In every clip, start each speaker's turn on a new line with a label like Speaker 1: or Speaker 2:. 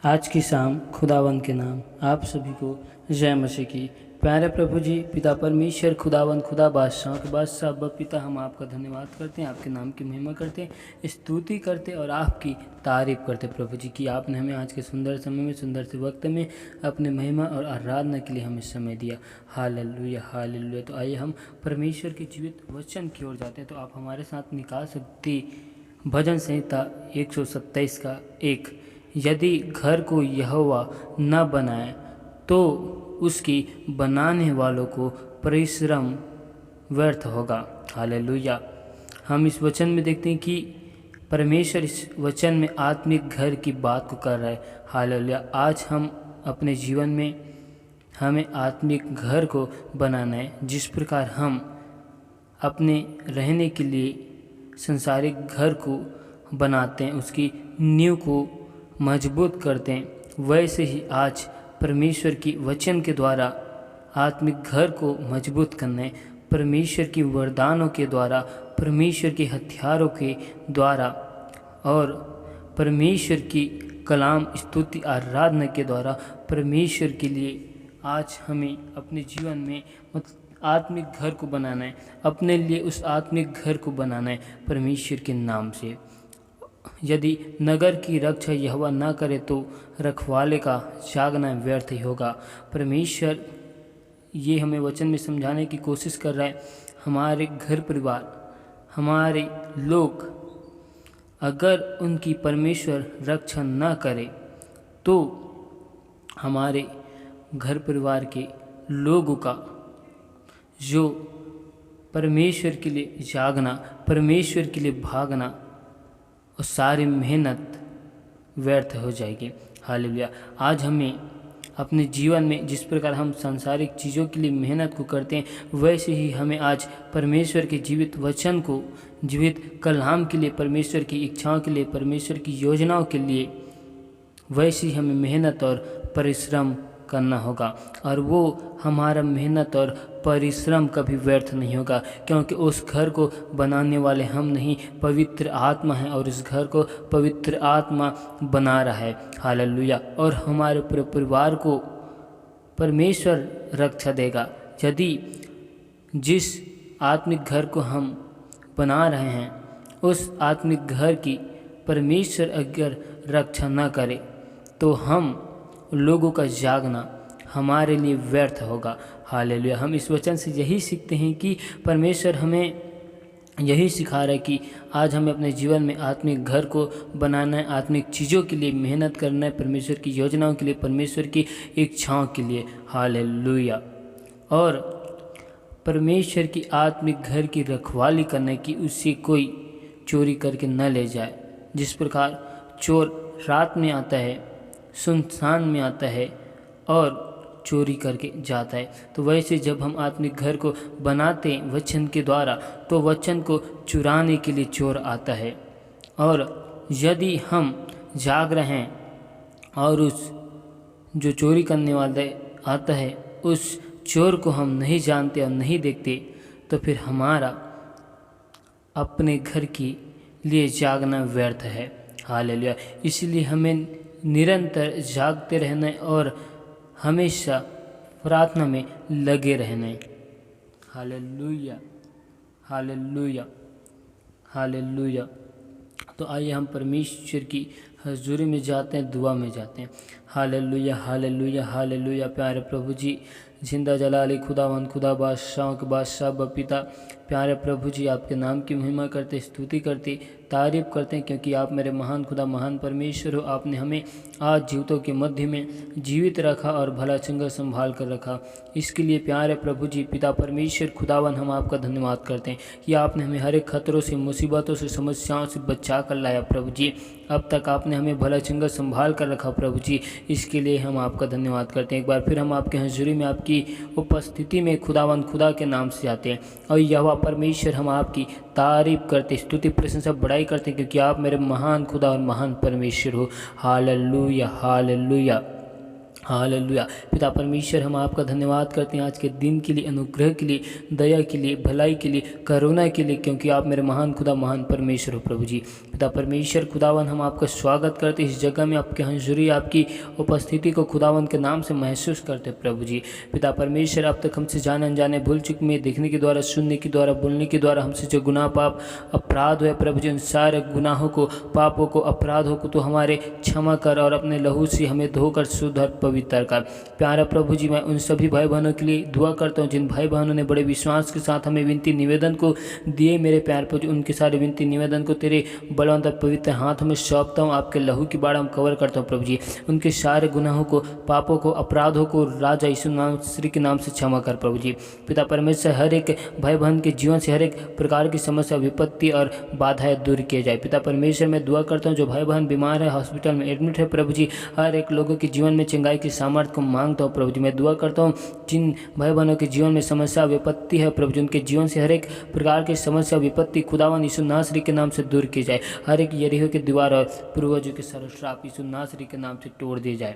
Speaker 1: आज की शाम खुदावन के नाम आप सभी को जय मसीह की। प्यारे प्रभु जी, पिता परमेश्वर, खुदावन, खुदा बादशाह के बादशाह अब्बा पिता, हम आपका धन्यवाद करते हैं, आपके नाम की महिमा करते हैं, स्तुति करते और आपकी तारीफ करते प्रभु जी कि आपने हमें आज के सुंदर समय में, सुंदर से वक्त में अपने महिमा और आराधना के लिए हमें समय दिया। Hallelujah hallelujah. तो आइए हम परमेश्वर के जीवित वचन की ओर जाते हैं। तो आप हमारे साथ निकाल सकते भजन संहिता 127 का 1। यदि घर को यहोवा न बनाए तो उसकी बनाने वालों को परिश्रम व्यर्थ होगा। हालेलुया। हम इस वचन में देखते हैं कि परमेश्वर इस वचन में आत्मिक घर की बात को कर रहा है। हालेलुया। आज हम अपने जीवन में हमें आत्मिक घर को बनाना है। जिस प्रकार हम अपने रहने के लिए संसारिक घर को बनाते हैं, उसकी नींव को मजबूत करते हैं, वैसे ही आज परमेश्वर की वचन के द्वारा आत्मिक घर को मजबूत करना है। परमेश्वर की वरदानों के द्वारा, परमेश्वर के हथियारों के द्वारा और परमेश्वर की कलाम, स्तुति, आराधना के द्वारा परमेश्वर के लिए आज हमें अपने जीवन में आत्मिक घर को बनाना है। अपने लिए उस आत्मिक घर को बनाना है परमेश्वर के नाम से। यदि नगर की रक्षा यहोवा न करे तो रखवाले का जागना व्यर्थ ही होगा। परमेश्वर ये हमें वचन में समझाने की कोशिश कर रहा है। हमारे घर परिवार, हमारे लोग अगर उनकी परमेश्वर रक्षा न करे तो हमारे घर परिवार के लोगों का जो परमेश्वर के लिए जागना, परमेश्वर के लिए भागना और सारी मेहनत व्यर्थ हो जाएगी। हालेलुया। आज हमें अपने जीवन में जिस प्रकार हम सांसारिक चीज़ों के लिए मेहनत को करते हैं, वैसे ही हमें आज परमेश्वर के जीवित वचन को, जीवित कलाम के लिए, परमेश्वर की इच्छाओं के लिए, परमेश्वर की योजनाओं के लिए वैसे ही हमें मेहनत और परिश्रम करना होगा। और वो हमारा मेहनत और परिश्रम कभी व्यर्थ नहीं होगा, क्योंकि उस घर को बनाने वाले हम नहीं, पवित्र आत्मा है और इस घर को पवित्र आत्मा बना रहा है। हालेलुया। और हमारे पूरे परिवार को परमेश्वर रक्षा देगा। यदि जिस आत्मिक घर को हम बना रहे हैं, उस आत्मिक घर की परमेश्वर अगर रक्षा न करे तो हम लोगों का जागना हमारे लिए व्यर्थ होगा। हालेलुया। हम इस वचन से यही सीखते हैं कि परमेश्वर हमें यही सिखा रहा है कि आज हमें अपने जीवन में आत्मिक घर को बनाना है, आत्मिक चीज़ों के लिए मेहनत करना है, परमेश्वर की योजनाओं के लिए, परमेश्वर की इच्छाओं के लिए। हालेलुया। और परमेश्वर की आत्मिक घर की रखवाली करना कि उससे कोई चोरी करके न ले जाए। जिस प्रकार चोर रात में आता है, सुनसान में आता है और चोरी करके जाता है, तो वैसे जब हम आत्मिक घर को बनाते हैं वचन के द्वारा, तो वचन को चुराने के लिए चोर आता है। और यदि हम जाग रहे हैं और उस जो चोरी करने वाला आता है, उस चोर को हम नहीं जानते और नहीं देखते, तो फिर हमारा अपने घर के लिए जागना व्यर्थ है। हालेलुया। इसलिए हमें निरंतर जागते रहना है और हमेशा प्रार्थना में लगे रहना है। Hallelujah hallelujah hallelujah. तो आइए हम परमेश्वर की हजूरी में जाते हैं, दुआ में जाते हैं। Hallelujah hallelujah hallelujah. प्यारे प्रभु जी, जिंदा जलाली खुदावंद, खुदा बादशाहों के बादशाह पिता, प्यारे प्रभु जी, आपके नाम की महिमा करते, स्तुति करते, तारीफ करते हैं, क्योंकि आप मेरे महान खुदा, महान परमेश्वर हो। आपने हमें आज जीवितों के मध्य में जीवित रखा और भला चंगा संभाल कर रखा। इसके लिए प्यारे प्रभु जी, पिता परमेश्वर खुदावन, हम आपका धन्यवाद करते हैं कि आपने हमें हर एक खतरों से, मुसीबतों से, समस्याओं से बचा कर लाया प्रभु जी। अब तक आपने हमें भला चंगा संभाल कर रखा प्रभु जी, इसके लिए हम आपका धन्यवाद करते हैं। एक बार फिर हम आपके हजूरी में, आपकी उपस्थिति में खुदावंद, खुदा के नाम से आते हैं और यहोवा परमेश्वर, हम आपकी तारीफ करते, स्तुति, प्रशंसा, बड़ाई करते हैं, क्योंकि आप मेरे महान खुदा और महान परमेश्वर हो। Hallelujah hallelujah. हालेलुया। पिता परमेश्वर, हम आपका धन्यवाद करते हैं आज के दिन के लिए, अनुग्रह के लिए, दया के लिए, भलाई के लिए, करुणा के लिए, क्योंकि आप मेरे महान खुदा, महान परमेश्वर हो प्रभु जी। पिता परमेश्वर खुदावन, हम आपका स्वागत करते हैं इस जगह में, आपके हंजूरी, आपकी उपस्थिति को खुदावन के नाम से महसूस करते हैं प्रभु जी। पिता परमेश्वर, अब तक हमसे जाने अनजाने भूल चुके में, देखने के द्वारा, सुनने के द्वारा, बोलने के द्वारा हमसे जो गुनाह पाप अपराध हुए प्रभु जी, उन सारे गुनाहों को, पापों को, अपराधों को तो हमारे क्षमा कर और अपने लहू से हमें धोकर शुद्ध और पवित्र कर। प्यारा प्रभु जी, मैं उन सभी भाई बहनों के लिए दुआ करता हूँ जिन भाई बहनों ने बड़े विश्वास के साथ हमें विनती निवेदन को दिए मेरे प्यार प्रभु जी, उनके सारे विनती निवेदन को तेरे बलवंत और पवित्र हाथ में सौंपता हूँ, आपके लहू की बाढ़ हम कवर करता हूँ प्रभु जी। उनके सारे गुनाहों को, पापों को, अपराधों को राजा यीशु नाम श्री के नाम से क्षमा कर प्रभु जी। पिता परमेश्वर, हर एक भाई बहन के जीवन से हर एक प्रकार की समस्या, विपत्ति और बाधाएं दूर किए जाए। पिता परमेश्वर, मैं दुआ करता हूँ जो भाई बहन बीमार है, हॉस्पिटल में एडमिट है प्रभु जी, हर एक लोगों के जीवन में चंगाई की सामर्थ्य को मांगता हूँ प्रभु जी। मैं दुआ करता हूँ जिन भाई बहनों के जीवन में समस्या, विपत्ति है प्रभु जी, उनके जीवन से हर एक प्रकार की समस्या, विपत्ति खुदावन यीशु नासरी के नाम से दूर की जाए। हर एक यरीहो की दीवार और पूर्वजों के सर्व श्राप यीशु नासरी के नाम से तोड़ दिए जाए।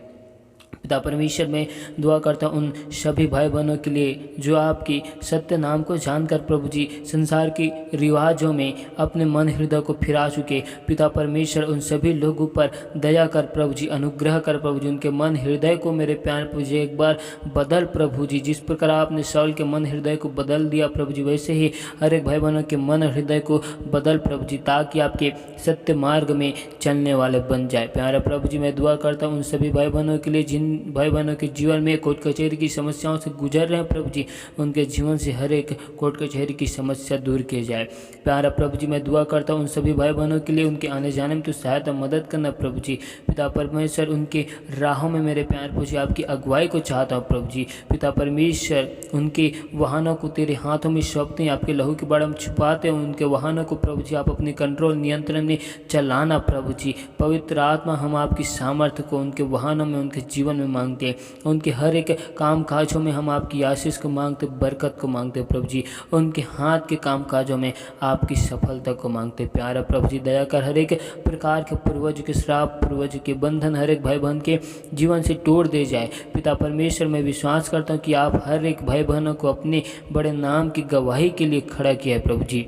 Speaker 1: पिता परमेश्वर, मैं दुआ करता हूँ उन सभी भाई बहनों के लिए जो आपकी सत्य नाम को जानकर प्रभु जी संसार के रिवाजों में अपने मन हृदय को फिरा चुके। पिता परमेश्वर, उन सभी लोगों पर दया कर प्रभु जी, अनुग्रह कर प्रभु जी, उनके मन हृदय को मेरे प्यार प्रभु जी एक बार बदल प्रभु जी। जिस प्रकार आपने शाऊल के मन हृदय को बदल दिया प्रभु जी, वैसे ही हर एक भाई बहनों के मन हृदय को बदल प्रभु जी, ताकि आपके सत्य मार्ग में चलने वाले बन जाए। प्यारा प्रभु जी, मैं दुआ करता हूँ उन सभी भाई बहनों के लिए जिन भाई बहनों के जीवन में कोर्ट कचहरी की समस्याओं से गुजर रहे हैं प्रभु जी, उनके जीवन से हर एक कोर्ट कचहरी की समस्या दूर की जाए। प्यारा प्रभु जी, मैं दुआ करता हूँ उन सभी भाई बहनों के लिए, उनके आने जाने में तो सहायता मदद करना प्रभु जी। पिता परमेश्वर, उनके राहों में मेरे प्यार प्रभु जी आपकी अगुवाई को चाहता हूँ प्रभु जी। पिता परमेश्वर, उनके वाहनों को तेरे हाथों में सौंपते हैं, आपके लहू के बाढ़ में छुपाते हैं उनके वाहनों को प्रभु जी, आप अपने कंट्रोल, नियंत्रण में चलाना प्रभु जी। पवित्र आत्मा, हम आपकी सामर्थ्य को उनके वाहनों में, उनके जीवन में मांगते हैं, उनके हर एक काम काजों में हम आपकी आशीष को मांगते, बरकत को मांगते प्रभु जी, उनके हाथ के काम काजों में आपकी सफलता को मांगते। प्यारा प्रभु जी, दया कर हर एक प्रकार के पूर्वज के श्राप, पूर्वज के बंधन हर एक भाई बहन के जीवन से तोड़ दे जाए। पिता परमेश्वर, मैं विश्वास करता हूँ कि आप हर एक भाई बहनों को अपने बड़े नाम की गवाही के लिए खड़ा किया है प्रभु जी।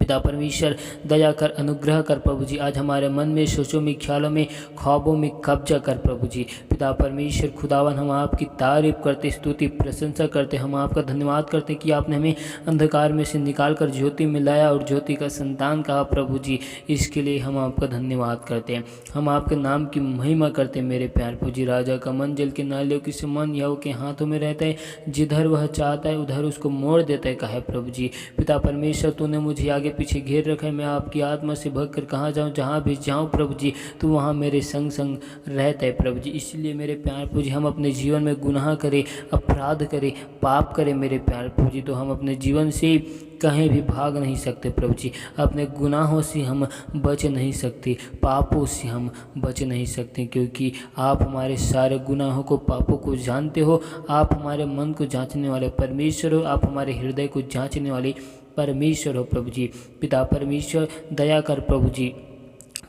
Speaker 1: पिता परमेश्वर, दया कर, अनुग्रह कर प्रभु जी, आज हमारे मन में, सोचों में, ख्यालों में, ख्वाबों में कब्जा कर प्रभु जी। पिता परमेश्वर खुदावन, हम आपकी तारीफ करते, स्तुति, प्रशंसा करते, हम आपका धन्यवाद करते कि आपने हमें अंधकार में से निकाल कर ज्योति में लाया और ज्योति का संतान कहा प्रभु जी। इसके लिए हम आपका धन्यवाद करते हैं, हम आपके नाम की महिमा करते हैं मेरे प्यार प्रभु जी। राजा का मन जल के नालियों के समान यहोवा के हाथों में रहता है, जिधर वह चाहता है उधर उसको मोड़ देता है कहा प्रभु जी। पिता परमेश्वर, तूने मुझे आगे पीछे घेर रखा है, मैं आपकी आत्मा से भगकर कहाँ जाऊँ, जहाँ भी जाऊँ प्रभु जी, तो वहाँ मेरे संग संग रहता है प्रभु जी। इसलिए मेरे प्यार प्रभु जी, हम अपने जीवन में गुनाह करें, अपराध करें, पाप करें मेरे प्यार प्रभु जी, तो हम अपने जीवन से कहीं भी भाग नहीं सकते प्रभु जी। अपने गुनाहों से हम बच नहीं सकते, पापों से हम बच नहीं सकते, क्योंकि आप हमारे सारे गुनाहों को, पापों को जानते हो। आप हमारे मन को जांचने वाले परमेश्वर हो, आप हमारे हृदय को जांचने वाले परमेश्वर हो प्रभु जी। पिता परमेश्वर, दया कर प्रभु जी।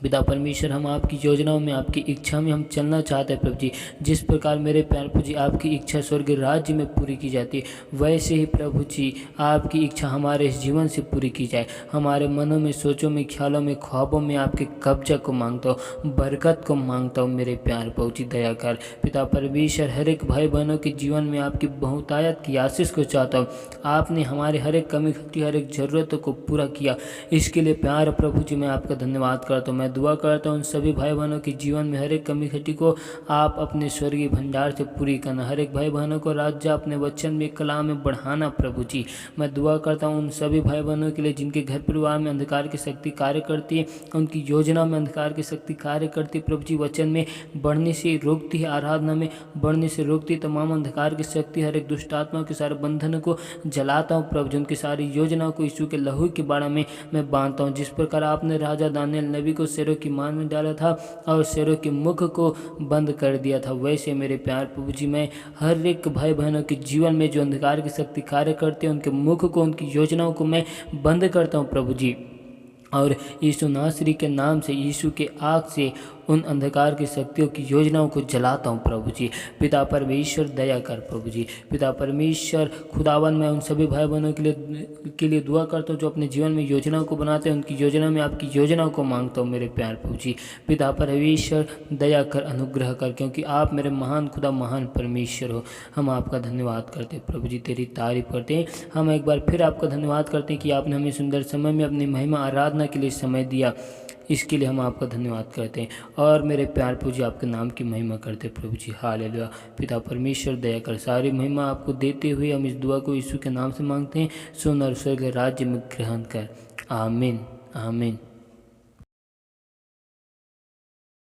Speaker 1: पिता परमेश्वर, हम आपकी योजनाओं में, आपकी इच्छा में हम चलना चाहते हैं प्रभु जी। जिस प्रकार मेरे प्यार प्रभु जी आपकी इच्छा स्वर्ग राज्य में पूरी की जाती है, वैसे ही प्रभु जी आपकी इच्छा हमारे इस जीवन से पूरी की जाए। हमारे मनों में, सोचों में, ख्यालों में, ख्वाबों में आपके कब्जा को मांगता हूँ, बरकत को मांगता हूँ मेरे प्यार प्रभु जी, दया कर। पिता परमेश्वर, हर एक भाई बहनों के जीवन में आपकी बहुतायत की आशीष को चाहता हूँ। आपने हमारे हर एक कमी घटी, हर एक ज़रूरतों को पूरा किया, इसके लिए प्यार प्रभु जी मैं आपका धन्यवाद करता हूँ। मैं दुआ करता हूँ उन सभी भाई बहनों के जीवन में हर एक कमी घटी को आप अपने स्वर्गीय भंडार से पूरी करना। हर एक भाई बहनों को राज्य अपने वचन में, कला में बढ़ाना प्रभु जी। मैं दुआ करता हूँ उन सभी भाई बहनों के लिए जिनके घर परिवार में अंधकार की शक्ति कार्य करती है, उनकी योजना में अंधकार की शक्ति कार्य करती प्रभु जी। वचन में बढ़ने से रोकती है, आराधना में बढ़ने से रोकती, तमाम अंधकार की शक्ति, हर एक दुष्ट आत्मा के सारे बंधन को जलाता हूँ प्रभु जी। उनकी सारी योजनाओं को यीशु के लहू के बाड़ा में मैं बांधता हूँ। जिस प्रकार आपने राजा दानियल नबी को शेरों की मान में डाला था और शेरों के मुख को बंद कर दिया था, वैसे मेरे प्यार प्रभु जी मैं हर एक भाई बहनों के जीवन में जो अंधकार की शक्ति कार्य करते हैं, उनके मुख को, उनकी योजनाओं को मैं बंद करता हूँ प्रभु जी। और यीशु नासरी के नाम से, यीशु के आग से उन अंधकार की शक्तियों की योजनाओं को जलाता हूँ प्रभु जी। पिता परमेश्वर दया कर प्रभु जी। पिता परमेश्वर खुदावन, मैं उन सभी भाई बहनों के लिए दुआ करता हूँ जो अपने जीवन में योजनाओं को बनाते हैं, उनकी योजना में आपकी योजनाओं को मांगता हूँ मेरे प्यार प्रभु जी। पिता परमेश्वर दया कर, अनुग्रह कर, क्योंकि आप मेरे महान खुदा, महान परमेश्वर हो। हम आपका धन्यवाद करते हैं प्रभु जी, तेरी तारीफ करते हैं। हम एक बार फिर आपका धन्यवाद करते हैं कि आपने हमें सुंदर समय में अपनी महिमा आराधना के लिए समय दिया, इसके लिए हम आपका धन्यवाद करते हैं। और मेरे प्यार प्रभु जी, आपके नाम की महिमा करते हैं प्रभु जी। हालेलुया। पिता परमेश्वर दया कर, सारी महिमा आपको देते हुए हम इस दुआ को यीशु के नाम से मांगते हैं। सुन और स्वर्ग राज्य में ग्रहण कर। आमीन, आमीन।